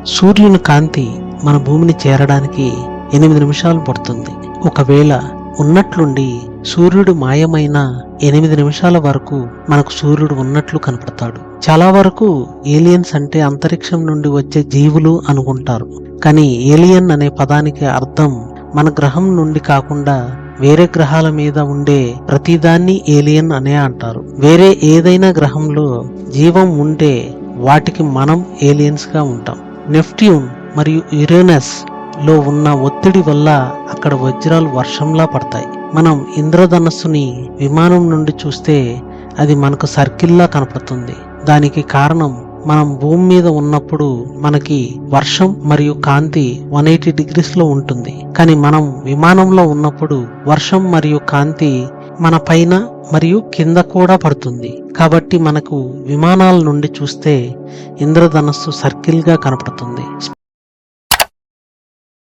సూర్యుని కాంతి మన భూమిని చేరడానికి 8 నిమిషాలు పడుతుంది. ఒకవేళ ఉన్నట్లుండి సూర్యుడు మాయమైన 8 నిమిషాల వరకు మనకు సూర్యుడు ఉన్నట్లు కనపడతాడు. చాలా వరకు ఏలియన్స్ అంటే అంతరిక్షం నుండి వచ్చే జీవులు అనుకుంటారు. కానీ ఏలియన్ అనే పదానికి అర్థం మన గ్రహం నుండి కాకుండా వేరే గ్రహాల మీద ఉండే ప్రతిదాన్ని ఏలియన్ అనే అంటారు. వేరే ఏదైనా గ్రహంలో జీవం ఉంటే వాటికి మనం ఏలియన్స్ గా ఉంటాం. నెప్ట్యూన్ మరియు యురేనస్ లో ఉన్న ఒత్తిడి వల్ల అక్కడ వజ్రాలు వర్షంలా పడతాయి. మనం ఇంద్రధనస్సుని విమానం నుండి చూస్తే అది మనకు సర్కిల్లా కనపడుతుంది. దానికి కారణం మనం భూమి మీద ఉన్నప్పుడు మనకి వర్షం మరియు కాంతి 180 డిగ్రీస్ లో ఉంటుంది. కానీ మనం విమానంలో ఉన్నప్పుడు వర్షం మరియు కాంతి మన పైన మరియు కింద కూడా పడుతుంది. కాబట్టి మనకు విమానాల నుండి చూస్తే ఇంద్రధనస్సు సర్కిల్ గా కనపడుతుంది.